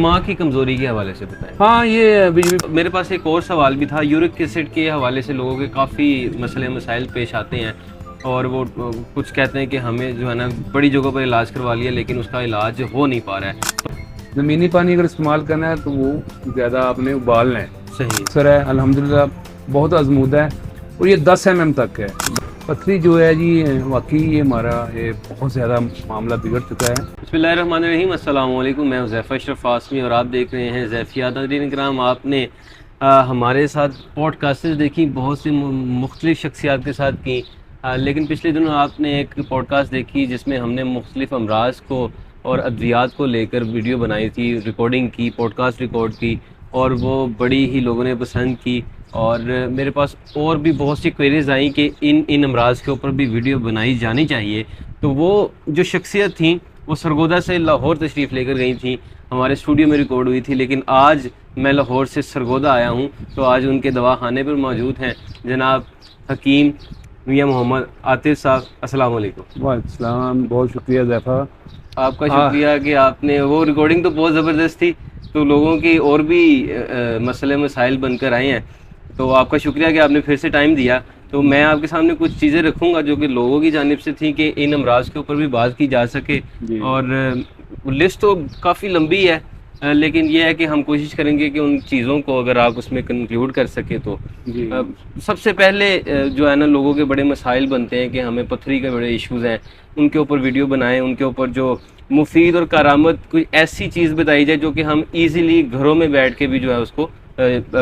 दिमाग की कमज़ोरी के हवाले से बताएं। हाँ, ये मेरे पास एक और सवाल भी था। यूरिक एसिड के हवाले से लोगों के काफ़ी मसले मसाइल पेश आते हैं और वो कुछ कहते हैं कि हमें जो है ना बड़ी जगहों पर इलाज करवा लिया लेकिन उसका इलाज हो नहीं पा रहा है। ज़मीनी पानी अगर इस्तेमाल करना है तो वो ज़्यादा आपने उबालना है। सही सर है अल्हम्दुलिल्लाह, बहुत आजमूदा है और ये 10 mm तक है। पथरी जो है जी, वाकई ये हमारा ये बहुत ज़्यादा मामला बिगड़ चुका है। बिस्मिल्लाहिर्रहमानिर्रहीम, अस्सलाम वालेकुम। मैं हुज़ैफ़ा अशरफ आसमी और आप देख रहे हैं ज़ैफ़ियात। नाज़रीन किराम, आपने हमारे साथ पॉडकास्ट देखी, बहुत सी मुख्तलिफ़ शख्सियात के साथ की, लेकिन पिछले दिनों आपने एक पॉडकास्ट देखी जिसमें हमने मुख्तलिफ़ अमराज को और अद्वियात को लेकर वीडियो बनाई थी, रिकॉर्डिंग की, पॉडकास्ट रिकॉर्ड की और वो बड़ी ही लोगों ने पसंद की। और मेरे पास और भी बहुत सी क्वेरीज आई कि इन अमराज के ऊपर भी वीडियो बनाई जानी चाहिए। तो वो जो शख्सियत थी वो सरगोदा से लाहौर तशरीफ़ लेकर गई थी, हमारे स्टूडियो में रिकॉर्ड हुई थी। लेकिन आज मैं लाहौर से सरगोदा आया हूँ, तो आज उनके दवाखाने पर मौजूद हैं जनाब हकीम मियां मोहम्मद आतिफ साहब। अस्सलाम वालेकुम। वालेकुम, बहुत शुक्रिया ज़ैफ़ा। आपका शुक्रिया कि आपने वो रिकॉर्डिंग तो बहुत ज़बरदस्त थी, तो लोगों की और भी मसले मसाइल बनकर आए हैं। तो आपका शुक्रिया कि आपने फिर से टाइम दिया। तो मैं आपके सामने कुछ चीज़ें रखूँगा जो कि लोगों की जानिब से थी कि इन अमराज के ऊपर भी बात की जा सके। और लिस्ट तो काफ़ी लंबी है, लेकिन यह है कि हम कोशिश करेंगे कि उन चीज़ों को अगर आप उसमें कंक्लूड कर सके तो सबसे पहले जो है ना लोगों के बड़े मसाइल बनते हैं कि हमें पथरी के बड़े इश्यूज़ हैं, उनके ऊपर वीडियो बनाएं, उनके ऊपर जो मुफीद और करामत कोई ऐसी चीज़ बताई जाए जो कि हम इजीली घरों में बैठ के भी जो है उसको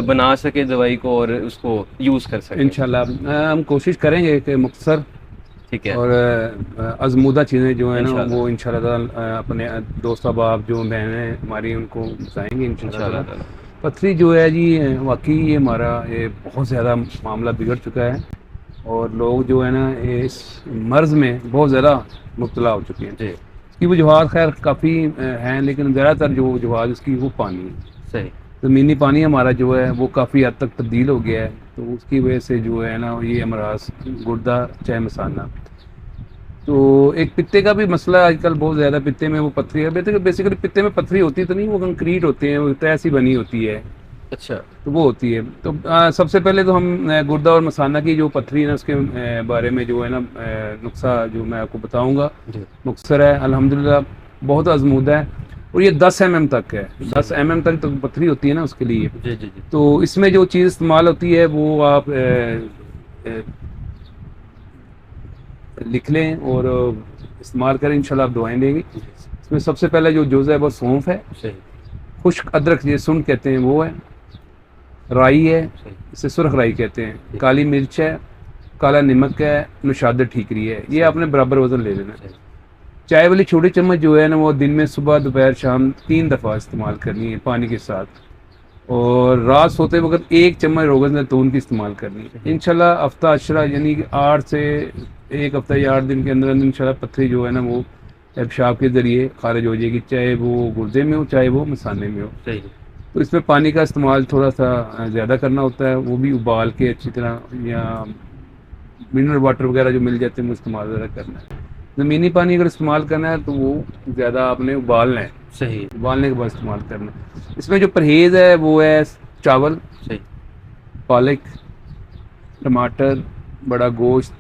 बना सके दवाई को और उसको यूज़ कर सके। इंशाल्लाह हम कोशिश करेंगे कि मुख्तसर ठीक है और आजमूदा चीज़ें जो है ना वो इंशाल्लाह अपने दोस्त अहबाब जो बहनें हमारी उनको बताएंगे इंशाल्लाह। पथरी जो है जी, वाकई ये हमारा ये बहुत ज़्यादा मामला बिगड़ चुका है और लोग जो है ना इस मर्ज़ में बहुत ज़्यादा मुब्तला हो चुके हैं। इसकी वजूहात खैर काफ़ी हैं, लेकिन ज़्यादातर जो वजूहात इसकी वो पानी है। सही, ज़मीनी पानी हमारा जो है वो काफ़ी हद तक तब्दील हो गया है, तो उसकी वजह से जो है ना ये अमराज गुर्दा चाहे मसाना, तो एक पित्ते का भी मसला आजकल बहुत ज़्यादा। पित्ते में वो पथरी है, बेसिकली पित्ते में पथरी होती तो नहीं, वो कंक्रीट होते हैं, वो तय सी बनी होती है। अच्छा, तो वो होती है। तो सबसे पहले तो हम गुर्दा और मसाना की जो पथरी है ना उसके बारे में जो है ना नुस्खा जो मैं आपको बताऊँगा मुख्तसर है अल्हम्दुलिल्लाह, बहुत आजमूदा है और ये 10 mm तक है। 10 mm तक तो पथरी होती है ना उसके लिए। जी। तो इसमें जो चीज़ इस्तेमाल होती है वो आप लिख लें और इस्तेमाल करें, इंशाल्लाह आप दुआएं देंगे। इसमें सबसे पहले जो जुज़ है वो सौंफ है, खुश्क अदरक ये सुंठ कहते हैं वो है, राई है, इसे सुरख राई कहते हैं, काली मिर्च है, काला नमक है, नुशादर ठीकरी है। ये आपने बराबर वजन ले लेना है। चाय वाली छोटी चम्मच जो है ना वो दिन में सुबह दोपहर शाम 3 दफ़ा इस्तेमाल करनी है पानी के साथ, और रात सोते वक्त 1 चम्मच रोगन ज़ैतून की इस्तेमाल करनी है। इंशाल्लाह हफ्ता अशरा यानी कि 8 से 1 हफ्ता या 8 दिन के अंदर अंदर इंशाल्लाह पथरी जो है ना वो पेशाब के ज़रिए खारिज हो जाएगी, चाहे वो गुर्दे में हो चाहे वो मसाने में हो। तो इसमें पानी का इस्तेमाल थोड़ा सा ज़्यादा करना होता है, वो भी उबाल के अच्छी तरह, या मिनरल वाटर वगैरह जो मिल जाते हैं वो इस्तेमाल ज़्यादा करना है। ज़मीनी पानी अगर इस्तेमाल करना है तो वो ज़्यादा आपने उबालना है, सही, उबालने के बाद इस्तेमाल करना है। इसमें जो परहेज़ है वो है चावल, सही, पालक, टमाटर, बड़ा गोश्त,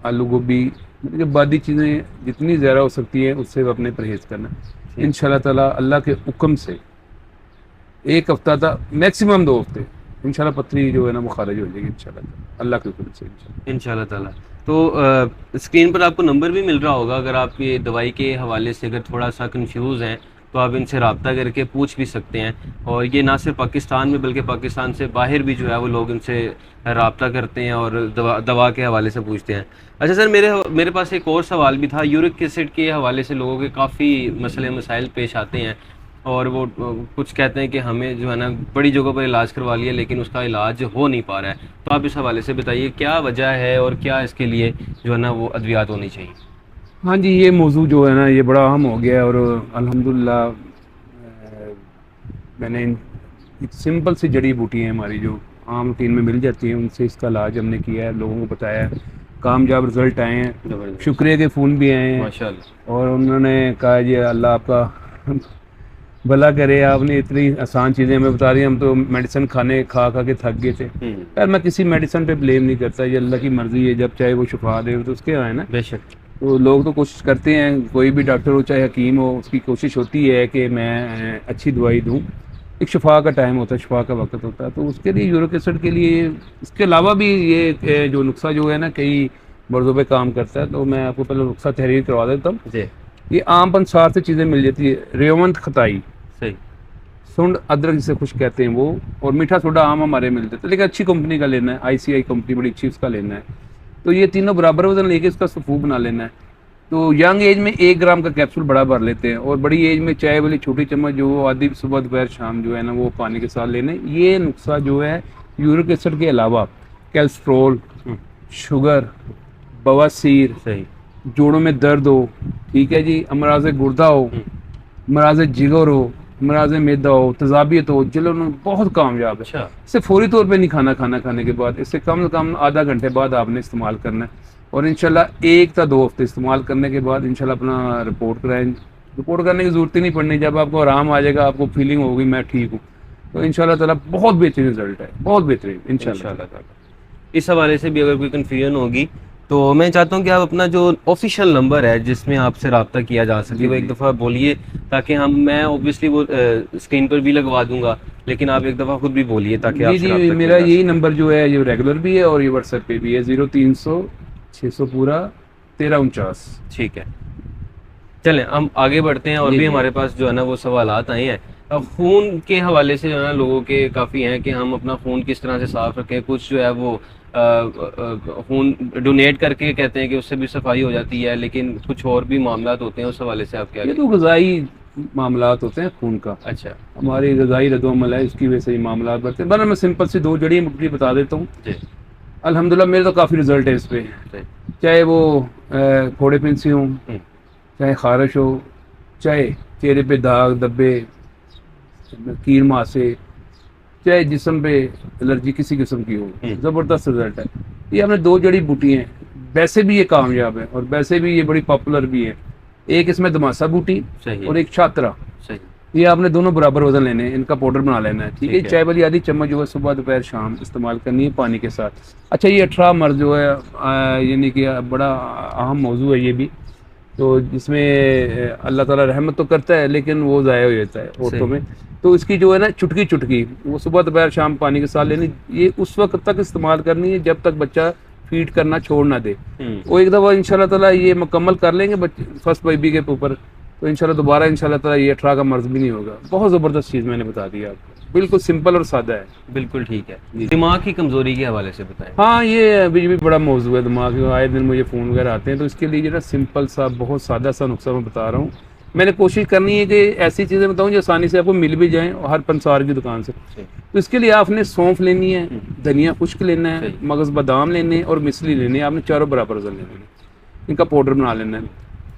आलू गोभी, जो बादी चीज़ें जितनी ज़्यादा हो सकती है उससे अपने परहेज़ करना है। इंशाल्लाह ताला अल्लाह के हुक्म से 1 हफ्ता तक, मैक्सिमम 2 हफ्ते, इंशाल्लाह पथरी जो है ना वो खारिज हो जाएगी इंशाल्लाह अल्लाह के हुक्म से इंशाल्लाह ताला। तो स्क्रीन पर आपको नंबर भी मिल रहा होगा, अगर आप ये दवाई के हवाले से अगर थोड़ा सा कंफ्यूज हैं तो आप इनसे रब्ता करके पूछ भी सकते हैं। और ये ना सिर्फ पाकिस्तान में बल्कि पाकिस्तान से बाहर भी जो है वो लोग इनसे रब्ता करते हैं और दवा के हवाले से पूछते हैं। अच्छा सर, मेरे पास एक और सवाल भी था। यूरिक एसिड के हवाले से लोगों के काफ़ी मसले मसाइल पेश आते हैं और वो कुछ कहते हैं कि हमें जो है ना बड़ी जगहों पर इलाज करवा लिया लेकिन उसका इलाज हो नहीं पा रहा है। तो आप इस हवाले से बताइए क्या वजह है और क्या इसके लिए जो है ना वो अद्वियात होनी चाहिए। हाँ जी, ये मौजू जो है ना ये बड़ा अहम हो गया है और अल्हम्दुलिल्लाह मैंने एक सिंपल सी जड़ी बूटी है हमारी जो आम रूटीन में मिल जाती हैं, उनसे इसका इलाज हमने किया है, लोगों को बताया है, कामयाब रिज़ल्ट आए हैं, शुक्रिया के फ़ोन भी आए हैं माशाल्लाह। और उन्होंने कहा जी अल्लाह आपका भला करे, आपने इतनी आसान चीज़ें हमें बता रही हैं। हम तो मेडिसिन खा के थक गए थे यार। मैं किसी मेडिसिन पे ब्लेम नहीं करता, ये अल्लाह की मर्जी है, जब चाहे वो शिफा दे तो उसके यहाँ है ना। बेशक। तो लोग तो कोशिश करते हैं, कोई भी डॉक्टर हो चाहे हकीम हो, उसकी कोशिश होती है कि मैं अच्छी दवाई दूँ। एक शिफा का टाइम होता है, शिफा का वक्त होता है, तो उसके लिए यूरिक एसिड के लिए, इसके अलावा भी ये जो नुस्खा जो है ना कई मर्ज़ों पे काम करता है। तो मैं आपको पहले नुस्खा तहरीर करवा देता हूँ जी। ये आम पंसार से चीज़ें मिल जाती है। रेवंत खताई, सही। सुंड अदरक जिसे खुश कहते हैं वो, और मीठा सोडा आम हमारे मिल जाता है, लेकिन अच्छी कंपनी का लेना है। ICI कंपनी बड़ी अच्छी, उसका लेना है। तो ये तीनों बराबर वजन लेके इसका सफू बना लेना है। तो यंग एज में 1 ग्राम का कैप्सूल बड़ा भर लेते हैं, और बड़ी एज में चाय वाली छोटी चम्मच जो आधी सुबह दोपहर शाम जो है ना वो पानी के साथ लेने। ये नुस्खा जो है यूरिक एसिड के अलावा कैल्स्ट्रोल, शुगर, बवासीर, सही, जोड़ों में दर्द हो, ठीक है जी, अमराज गुर्दा हो, मराज जिगर हो, मराज मैदा हो, तजाबियत हो, जलन, बहुत कामयाब है। अच्छा। इसे फौरी तौर पे नहीं खाना खाने के बाद, इससे कम से कम आधा घंटे बाद आपने इस्तेमाल करना है। और इंशाल्लाह 1 या 2 हफ्ते इस्तेमाल करने के बाद इंशाल्लाह अपना रिपोर्ट कराएं। रिपोर्ट करने की ज़रूरत ही नहीं पड़नी, जब आपको आराम आ जाएगा, आपको फीलिंग होगी मैं ठीक हूँ, तो इंशाल्लाह ताला बहुत बेहतरीन रिजल्ट है, बहुत बेहतरीन इंशाल्लाह ताला। इस हवाले से भी अगर कोई कन्फ्यूजन होगी तो मैं चाहता हूँ कि आप अपना जो ऑफिशियल नंबर है जिसमें आपसे रब्ता किया जा सके वो एक दफ़ा बोलिए, ताकि मैं ऑब्वियसली वो स्क्रीन पर भी लगवा दूंगा, लेकिन आप एक दफ़ा खुद भी बोलिए ताकि आप जी मेरा यही नंबर जो है ये रेगुलर भी है और ये व्हाट्सएप पे भी है, 0300 600 पूरा 1349। ठीक है, चलें हम आगे बढ़ते हैं। और भी हमारे पास जो है ना वो सवालात आए हैं। अब खून के हवाले से जो है ना लोगों के काफ़ी हैं कि हम अपना खून किस तरह से साफ़ रखें। कुछ जो है वो खून डोनेट करके कहते हैं कि उससे भी सफाई हो जाती है, लेकिन कुछ और भी मामलात होते हैं, उस हवाले से आप क्या? ये तो ग़िज़ाई मामलात होते हैं खून का। अच्छा। हमारी ग़िज़ाई रद्द-ओ-अमल है, इसकी वजह से ये मामलात बढ़ते हैं। मैं सिंपल सी 2 जड़ी बूटी बता देता हूँ। अल्हम्दुलिल्लाह मेरे तो काफ़ी रिजल्ट है इस पे, चाहे वो फोड़े फिंसी हों, चाहे खारिश हो, चाहे चेहरे पे दाग धब्बे, कील मासे, चाहे जिस्म पे एलर्जी किसी किस्म की हो, ज़बरदस्त रिजल्ट है। ये हमने 2 जड़ी बूटी हैं, वैसे भी ये कामयाब है और वैसे भी ये बड़ी पॉपुलर भी है। एक इसमें दमासा बूटी और एक छात्रा। ये आपने दोनों बराबर वजन लेने हैं, इनका पाउडर बना लेना है, ठीक है। चाय वाली आधी चम्मच जो है सुबह दोपहर शाम इस्तेमाल करनी है पानी के साथ। अच्छा, ये 18 मर्ज जो है यानी कि बड़ा अहम मौजू है ये भी, तो जिसमें अल्लाह ताला रहमत तो करता है लेकिन वो ज़ाया हो जाता है औरतों में। तो इसकी जो है ना चुटकी वो सुबह दोपहर शाम पानी के साथ लेनी। ये उस वक्त तक इस्तेमाल करनी है जब तक बच्चा फीड करना छोड़ ना दे। वो एक दफ़ा इंशाल्लाह ताला ये मुकम्मल कर लेंगे बच्चे फर्स्ट बेबी के ऊपर, तो इंशाल्लाह दोबारा इंशाल्लाह ताला ये 18 का मर्ज भी नहीं होगा। बहुत ज़बरदस्त चीज़ मैंने बता दी आपको, बिल्कुल सिंपल और सादा है। बिल्कुल ठीक है। दिमाग की कमज़ोरी के हवाले से बताएं। हाँ, ये अभी भी बड़ा मौजू है दिमाग, आए दिन मुझे फ़ोन वगैरह आते हैं, तो इसके लिए जो ना सिंपल सा बहुत सादा सा नुस्खा मैं बता रहा हूँ। मैंने कोशिश करनी है कि ऐसी चीज़ें बताऊँ जो आसानी से आपको मिल भी जाएँ और हर पंसार की दुकान से। तो इसके लिए आपने सौंफ लेनी है, धनिया खुश्क लेना है, मगज़ बादाम लेने हैं और मिसली लेनी है। आपने चारों बराबर वजन लेने हैं, इनका पाउडर बना लेना है,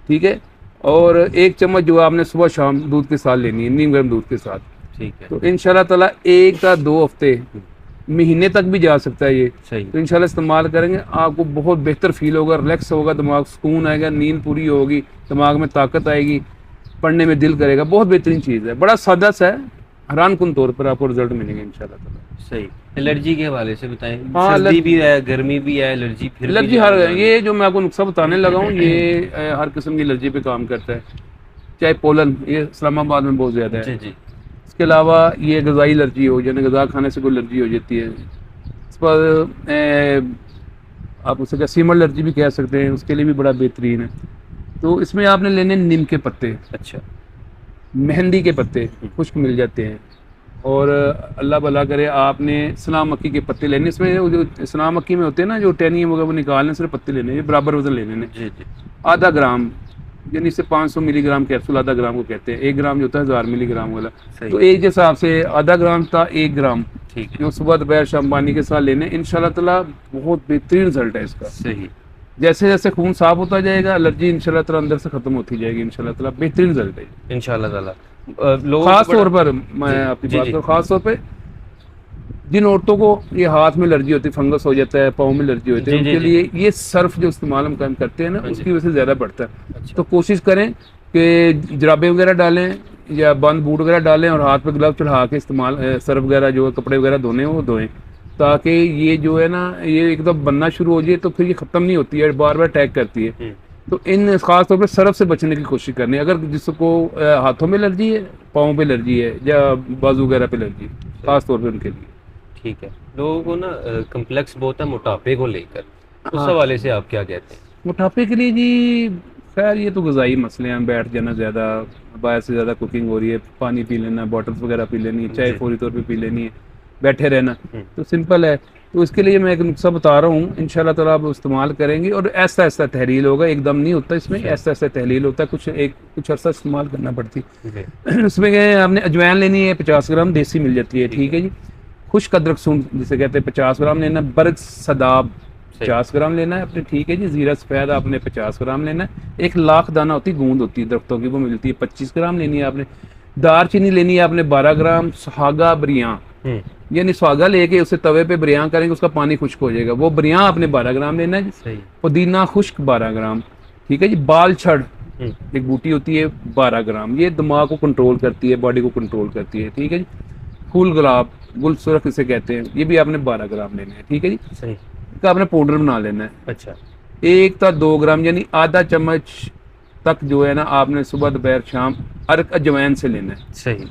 ठीक है। और 1 चम्मच जो आपने सुबह शाम दूध के साथ लेनी है, नीम गर्म दूध के साथ, ठीक है। तो इंशाल्लाह ताला 1 या 2 हफ्ते महीने तक भी जा सकता है ये। तो इंशाल्लाह इस्तेमाल करेंगे आपको बहुत बेहतर फील होगा, रिलैक्स होगा, दिमाग सुकून आएगा, नींद पूरी होगी, दिमाग में ताकत आएगी, पढ़ने में दिल करेगा। बहुत बेहतरीन चीज़ है, बड़ा सादा सा है, हैरान कुन तौर पर आपको रिजल्ट मिलेंगे इंशाल्लाह ताला। सही। एलर्जी के हवाले से बताएं। हाँ, सर्दी भी है, गर्मी भी है, एलर्जी फिर एलर्जी हर, ये जो मैं आपको नुस्खा बताने लगा हूँ ये हर किस्म की एलर्जी पे काम करता है। चाहे पोलन, ये इस्लामाबाद में बहुत ज़्यादा है। जी। इसके अलावा ये ग़िज़ाई एलर्जी हो, यानी ग़िज़ा खाने से कोई एलर्जी हो जाती है, इस पर आप उसे क्या सीमर एलर्जी भी कह सकते हैं, उसके लिए भी बड़ा बेहतरीन है। तो इसमें आपने लेने नीम के पत्ते, अच्छा, मेहंदी के पत्ते खुश्क मिल जाते हैं, और अल्लाह भला करे आपने सलाम मक्की के पत्ते लेने। इसमें जो सलाम मक्की में होते हैं ना जो टहनियाँ वगैरह वो निकालने, सिर्फ पत्ते लेने, ये बराबर वजन लेने। जी। आधा ग्राम यानी इससे 500 मिलीग्राम कैप्सूल आधा ग्राम को कहते हैं। 1 ग्राम जो होता है 1000 मिलीग्राम वाला, तो एक जैसा आपसे आधा ग्राम था 1 ग्राम, ठीक है, जो सुबह दोपहर शाम पानी के साथ लेने। इंशाल्लाह ताला बहुत बेहतरीन रिजल्ट है इसका। सही। जैसे जैसे खून साफ होता जाएगा एलर्जी इंशाल्लाह ताला अंदर से खत्म होती जाएगी। इंशाल्लाह ताला बेहतरीन रिजल्ट है इंशाल्लाह ताला। खास तौर पर मैं आपकी बात करूँ, खास तौर पर जिन औरतों को ये हाथ में एलर्जी होती है, फंगस हो जाता है, पाँव में एलर्जी होती है, उनके लिए ये सर्फ जो इस्तेमाल हम करते हैं ना उसकी वजह से ज़्यादा बढ़ता है। तो कोशिश करें कि जराबे वगैरह डालें या बंद बूट वगैरह डालें और हाथ पे ग्लव चढ़ा के इस्तेमाल सर्फ वगैरह जो कपड़े वगैरह धोने वो धोएं, ताकि ये जो है ना ये एक दम बनना शुरू हो जाए तो फिर ये ख़त्म नहीं होती है, बार बार अटैक करती है। तो इन खास तौर पर सर्फ से बचने की कोशिश करनी है। अगर जिसको हाथों में एलर्जी है, पाँव पे एलर्जी है या बाजू वगैरह पे एलर्जी है, खास तौर पे उनके लिए। ठीक है। लोगों को ना कम्प्लेक्स बहुत है मोटापे को लेकर, उस हाँ। हवाले से आप क्या कहते हैं? मोटापे के लिए जी खैर ये तो ग़िज़ाई मसले हैं, बैठ जाना ज़्यादा, बाहर से ज़्यादा कुकिंग हो रही है, पानी पी लेना, बॉटल्स वगैरह पी लेनी है, चाय फौरी तौर पे पी लेनी है, बैठे रहना, तो सिंपल है। तो इसके लिए मैं एक नुस्खा बता रहा हूँ, इंशाल्लाह ताला आप इस्तेमाल करेंगे और ऐसा ऐसा तहलील होगा, एकदम नहीं होता इसमें, ऐसा ऐसा तहलील होता है, कुछ अर्सा इस्तेमाल करना पड़ती है। उसमें क्या है, आपने अजवाइन लेनी है 50 ग्राम, देसी मिल जाती है, ठीक है जी। खुश्क अदरक सूंड जिसे कहते हैं 50 ग्राम लेना, बर्ग सदाब 50 ग्राम लेना है अपने, ठीक है जी। जीरा सफ़ेद आपने 50 ग्राम लेना है। 1 लाख दाना होती गूंद होती है दरख्तों की, वो मिलती है, 25 ग्राम लेनी है आपने। दारचीनी लेनी है आपने 12 ग्राम। सुहागा बरियां, यानी सुहागा लेके उसे तवे पे बरियां करेंगे, उसका पानी खुश्क हो जाएगा, वो बरियां आपने 12 ग्राम लेना है जी। पुदीना खुश्क 12 ग्राम, ठीक है जी। बाल छड़ एक बूटी होती है 12 ग्राम, ये दिमाग को कंट्रोल करती है, बॉडी को कंट्रोल करती है, ठीक है जी। फूल गुलाब, गुल सुरख इसे कहते हैं, ये भी आपने 12 ग्राम लेना है, ठीक है जी। सही। इसका आपने पाउडर बना लेना है। अच्छा। 1 था 2 ग्राम यानी आधा चम्मच तक जो है ना आपने सुबह दोपहर शाम अर्क अजवाइन से लेना है। सही।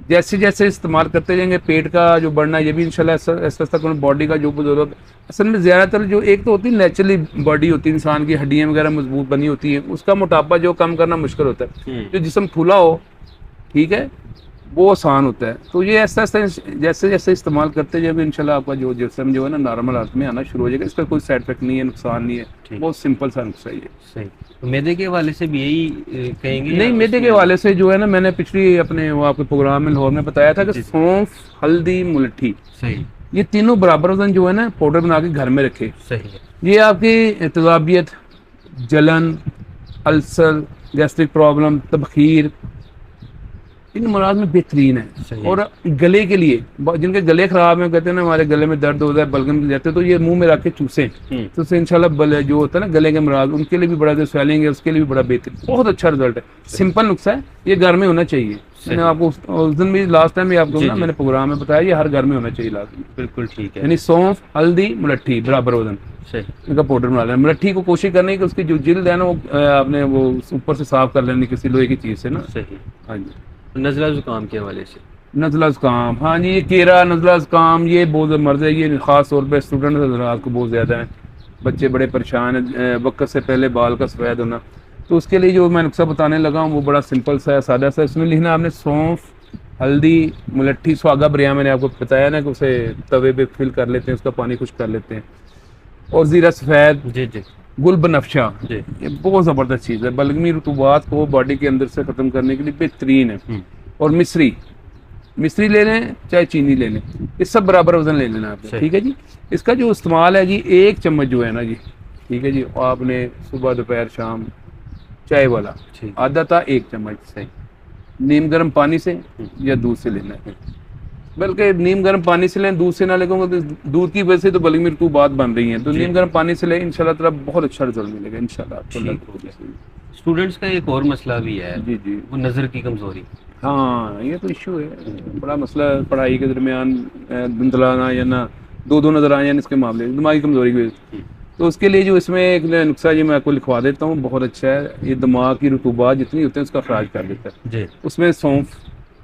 जैसे जैसे इस्तेमाल करते जाएंगे पेट का जो बढ़ना है ये भी इंशाल्लाह ऐसा ऐसा बॉडी का जो जरूरत, असल में ज़्यादातर जो एक तो होती है नेचुरली बॉडी होती है इंसान की, हड्डियां वगैरह मजबूत बनी होती है, उसका मोटापा जो कम करना मुश्किल होता है। जो जिस्म फूला हो, ठीक है, वो आसान होता है। तो ये ऐसा ऐसा जैसे जैसे इस्तेमाल करते जाएंगे इंशाल्लाह आपका जो जिस्म जो है ना नॉर्मल हालत में आना शुरू हो जाएगा। इसका कोई साइड इफेक्ट नहीं है, नुकसान नहीं है, बहुत सिंपल सा नुस्खा है ये। सही। तो मैदे के हवाले से भी यही कहेंगे? नहीं, मैदे के हवाले से जो है ना मैंने पिछली अपने वो आपके प्रोग्राम में लाहौर में बताया था कि सौंफ, हल्दी, मुलट्ठी, सही, ये तीनों बराबर वजन जो है ना पाउडर बना के घर में रखे। सही है। ये आपकी तेजाबियत, जलन, अल्सर, गैस्ट्रिक प्रॉब्लम, तबखीर, इन मराज में बेहतरीन है। और गले के लिए, जिनके गले खराब है, कहते हैं ना हमारे गले में दर्द होता है, बलगम जाते हैं, तो ये मुंह में रख के चूसें तो उससे इंशाल्लाह जो होता है ना गले के मराज, उनके लिए भी बड़ा जो स्वेलिंग है उसके लिए भी बड़ा बेहतरीन, बहुत अच्छा रिजल्ट है। सिंपल नुस्खा है, ये घर में होना चाहिए। मैंने आपको उस दिन भी लास्ट टाइम भी आपको ना मैंने प्रोग्राम में बताया, ये हर घर में होना चाहिए लाजमी। बिल्कुल ठीक है। यानी सौंफ, हल्दी, मुलट्ठी बराबर वजन, इनका पाउडर बना लेना। मुलट्ठी को कोशिश करनी कि उसकी जो जिल्द है ना वो आपने वो ऊपर से साफ कर लेनी किसी लोहे की चीज़ से ना। सही। हाँ जी। नज़ला ज़ुकाम के हवाले से? नज़ला ज़ुकाम, हाँ जी, ये केरा, नज़ला ज़ुकाम, ये बहुत मर्ज़ है, ये ख़ास तौर पे स्टूडेंट हज़रात को बहुत ज़्यादा है, बच्चे बड़े परेशान हैं, वक्त से पहले बाल का सफ़ेद होना। तो उसके लिए जो मैं नुस्खा बताने लगा हूँ वो बड़ा सिंपल सा है, सादा सा। इसमें लिखना आपने सौंफ, हल्दी, मुलट्ठी, सुहागा बरियां मैंने आपको बताया ना कि उसे तवे पे फिल कर लेते हैं, उसका पानी खुश्क कर लेते हैं, और ज़ीरा सफ़ेद, जी जी, गुल बनफशा, ये बहुत ज़बरदस्त चीज़ है, बलगमी रुतूबात को बॉडी के अंदर से ख़त्म करने के लिए बेहतरीन है। और मिश्री ले लें चाहे चीनी ले लें, ये सब बराबर वजन ले लेना आपने, ठीक है जी। इसका जो इस्तेमाल है जी, 1 चम्मच जो है ना जी, ठीक है जी, आपने सुबह दोपहर शाम चाय वाला आधा था 1 चम्मच से नीम गर्म पानी से या दूध से लेना है। बल्कि नीम गर्म पानी से लें, दूध से ना लेंगे तो दूध की वजह से तो बलगमी रुतूबात बन रही हैं, तो नीम गर्म पानी से लें, इंशाल्लाह ताला बहुत अच्छा रिजल्ट मिलेगा इंशाल्लाह। स्टूडेंट्स का एक और मसला भी है जी जी, वो नज़र की कमज़ोरी। हाँ, ये तो इशू है, बड़ा मसला है पढ़ाई के दरमियान धुंधलाना या ना दो नजर आए, इसके मामले दिमागी कमजोरी की वजह से। तो उसके लिए जो इसमें एक नुस्खा जी मैं आपको लिखवा देता हूँ, बहुत अच्छा है, ये दिमाग की रुतूबात जितनी होती है उसका खराज कर देता है जी। उसमें सौंफ,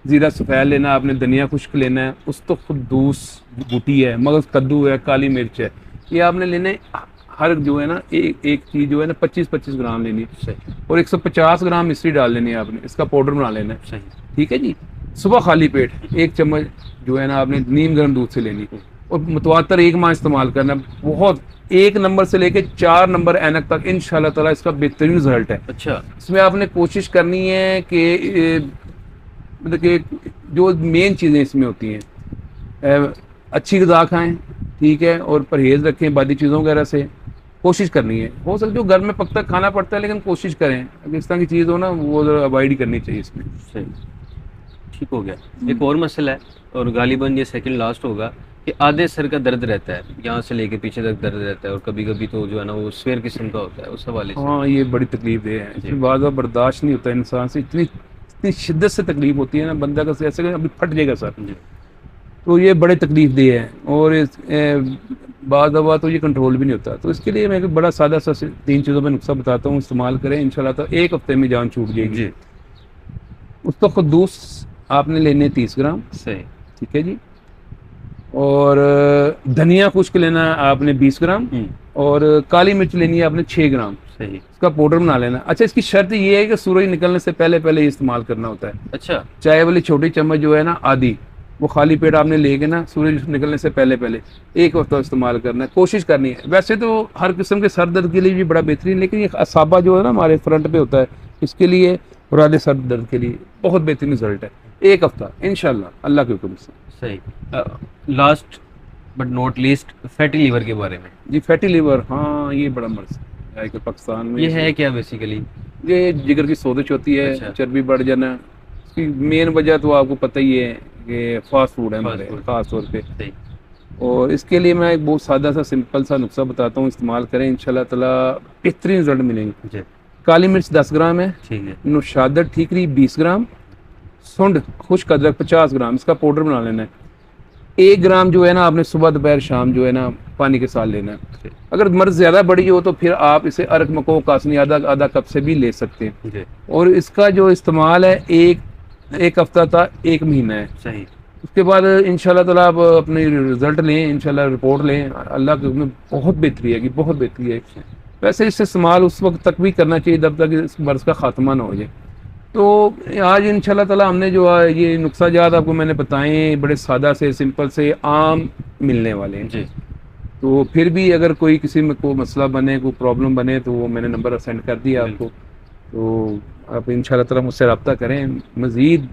ज़ीरा सफ़ेद लेना आपने, धनिया खुश्क लेना है, उस तो खुदूस बूटी है, मगज़ कद्दू है, काली मिर्च है, ये आपने लेने हर जो है ना एक चीज़ जो है ना 25-25 ग्राम लेनी है, और 150 ग्राम मिश्री डाल लेनी है आपने, इसका पाउडर बना लेना है, ठीक है जी। सुबह खाली पेट 1 चम्मच जो है ना आपने नीम गर्म दूध से लेनी, और मुतवातर 1 माह इस्तेमाल करना। बहुत 1 नंबर से लेके 4 नंबर ऐनक तक इंशाल्लाह ताला इसका बेहतरीन रिजल्ट है। अच्छा, इसमें आपने कोशिश करनी है कि मतलब कि जो मेन चीज़ें इसमें होती हैं, अच्छी ग़िज़ा खाएँ, ठीक है, और परहेज़ रखें बादी चीज़ों वगैरह से, कोशिश करनी है। हो सकता है जो घर में पकता खाना पड़ता है, लेकिन कोशिश करें अगर इस तरह की चीज़ हो ना वो अवॉइड ही करनी चाहिए इसमें। सही, ठीक हो गया। एक और मसला है, और गालिबन ये सेकंड लास्ट होगा, कि आधे सर का दर्द रहता है, यहाँ से लेके पीछे तक दर्द रहता है, और कभी कभी तो जो है ना वो स्वेर किस्म का होता है, उस हवाले से। हाँ, ये बड़ी तकलीफ है, इसमें बाद बर्दाश्त नहीं होता इंसान से, इतनी इतनी शिद्दत से तकलीफ होती है ना, बंदा का ऐसे कि अभी फट जाएगा सर, तो ये बड़े तकलीफ दे है। और बाद दवा तो ये कंट्रोल भी नहीं होता। तो इसके लिए मैं बड़ा सादा सा 3 चीज़ों में नुस्खा बताता हूँ, इस्तेमाल करें, इंशाल्लाह तो 1 हफ्ते में जान छूट जाएगी। उसका खुद्दूस आपने लेने 30 ग्राम, सही, ठीक है जी। और धनिया खुश्क लेना आपने 20 ग्राम, और काली मिर्च लेनी है आपने 6 ग्राम, सही। इसका पाउडर बना लेना। अच्छा, इसकी शर्त ये है कि सूरज निकलने से पहले पहले ये इस्तेमाल करना होता है। अच्छा, चाय वाली छोटी चम्मच जो है ना आधी, वो खाली पेट आपने लेके ना सूरज निकलने से पहले पहले 1 हफ्ता इस्तेमाल करना है, कोशिश करनी है। वैसे तो हर किस्म के सर दर्द के लिए भी बड़ा बेहतरीन, लेकिन ये असाबा जो है ना हमारे फ्रंट पे होता है, इसके लिए और आधे सर दर्द के लिए बहुत बेहतरीन रिजल्ट है। 1 हफ्ता इंशाल्लाह अल्लाह के हुक्म से। सही। Last but not least, fatty liver के बारे में। जी, फैटी लीवर, हाँ ये बड़ा मर्ज है कि पाकिस्तान में। ये है क्या बेसिकली? ये जिगर की सोजिश होती है, अच्छा। चर्बी बढ़ जाना। इसकी मेन वजह तो आपको पता ही है कि फास्ट फूड है हमारे खास तौर पे। सही। और इसके लिए मैं एक बहुत सादा सा सिंपल सा नुस्खा बताता हूँ, इस्तेमाल करें, इंशाल्लाह ताला बेहतरीन रिजल्ट मिलेंगे जी। काली मिर्च 10 ग्राम है, ठीक है। नुशादर ठीकरी 20 ग्राम, सुंड खुश्क अदरक 50 ग्राम, इसका पाउडर बना लेना है। 1 ग्राम जो है ना आपने सुबह दोपहर शाम जो है ना पानी के साथ लेना है। अगर मर्ज ज़्यादा बड़ी हो तो फिर आप इसे अरक मको कासनी आधा कप से भी ले सकते हैं जी। और इसका जो इस्तेमाल है एक हफ्ता था 1 महीना है। सही। उसके बाद इंशाल्लाह ताला आप अपने रिजल्ट लें, इंशाल्लाह रिपोर्ट लें, अल्लाह के हुक्म में बहुत बेहतरी है कि बहुत बेहतरी है। वैसे इससे इस्तेमाल उस वक्त तक भी करना चाहिए जब तक इस मर्ज का खात्मा ना हो जाए। तो आज इंशाल्लाह ताला हमने जो ये नुस्खाजात आपको मैंने बताए, बड़े सादा से सिंपल से आम मिलने वाले हैं जी। तो फिर भी अगर कोई किसी में कोई मसला बने, कोई प्रॉब्लम बने, तो वो मैंने नंबर सेंड कर दिया आपको, तो आप इंशाल्लाह ताला मुझसे रब्ता करें। मज़ीद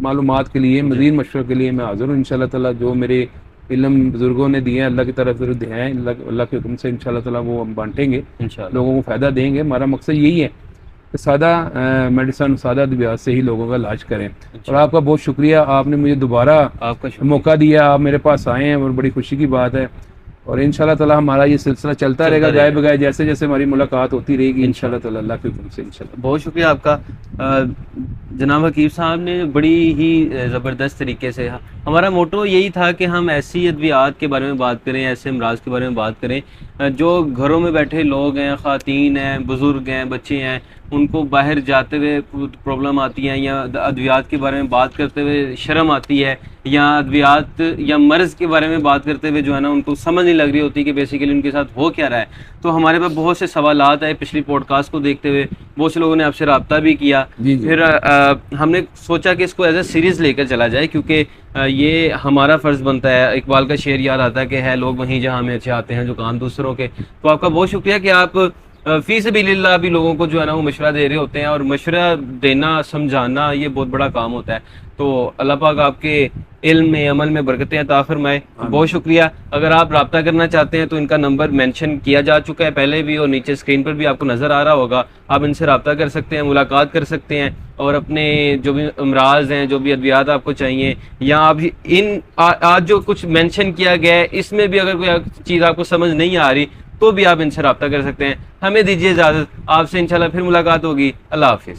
मालूमात के लिए, मज़ीद मशवरे के लिए मैं हाज़िर हूँ इंशाल्लाह ताला। जो मेरे इल्म बुजुर्गों ने दिए हैं, अल्लाह की तरफ से दिए हैं, अल्लाह के हुक्म से इंशाल्लाह ताला वो हम बांटेंगे, लोगों को फ़ायदा देंगे। हमारा मकसद यही है कि सादा मेडिसन, सादा अद्वियात से ही लोगों का इलाज करें। और आपका बहुत शुक्रिया, आपने मुझे दोबारा आपका मौका दिया, आप मेरे पास आए हैं और बड़ी खुशी की बात है। और इंशाल्लाह ताला हमारा ये सिलसिला चलता रहेगा, गाय बगाए जैसे जैसे हमारी मुलाकात होती रहेगी इंशाल्लाह ताला, अल्लाह के हुक्म से इंशाल्लाह। बहुत शुक्रिया आपका जनाब हकीम साहब ने बड़ी ही ज़बरदस्त तरीके से। हमारा मोटो यही था कि हम ऐसी अद्वियात के बारे में बात करें, ऐसे अमराज के बारे में बात करें जो घरों में बैठे लोग हैं, ख़ातीन हैं, बुज़ुर्ग हैं, बच्चे हैं, उनको बाहर जाते हुए प्रॉब्लम आती है, या अद्वियात के बारे में बात करते हुए शर्म आती है, या अद्वियात या मर्ज़ के बारे में बात करते हुए जो है ना उनको समझ नहीं लग रही होती कि बेसिकली उनके साथ हो क्या रहा है। तो हमारे पास बहुत से सवालात आए पिछली पॉडकास्ट को देखते हुए, बहुत से लोगों ने आपसे रब्ता भी किया। फिर हमने सोचा कि इसको एज ए सीरीज़ लेकर चला जाए, क्योंकि ये हमारा फ़र्ज़ बनता है। इकबाल का शेर याद आता है कि है लोग वहीं जहाँ हमें अच्छे आते हैं जो काम दूसरों के। तो आपका बहुत शुक्रिया कि आप फ़ी सबीलिल्लाह भी लोगों को जो है ना वो मशवरा दे रहे होते हैं, और मशवरा देना, समझाना, ये बहुत बड़ा काम होता है। तो अल्लाह पाक आपके इल्म में, अमल में बरकतें अता फरमाए। बहुत शुक्रिया। अगर आप रब्ता करना चाहते हैं तो इनका नंबर मेंशन किया जा चुका है पहले भी, और नीचे स्क्रीन पर भी आपको नज़र आ रहा होगा। आप इनसे रब्ता कर सकते हैं, मुलाकात कर सकते हैं, और अपने जो भी अमराज हैं, जो भी अद्वियात आपको चाहिए, या आप आज जो कुछ मेंशन किया गया है इसमें भी अगर कोई चीज़ आपको समझ नहीं आ रही तो भी आप इनसे रब्ता कर सकते हैं। हमें दीजिए इजाज़त, आपसे इंशाल्लाह फिर मुलाकात होगी। अल्लाह हाफिज़।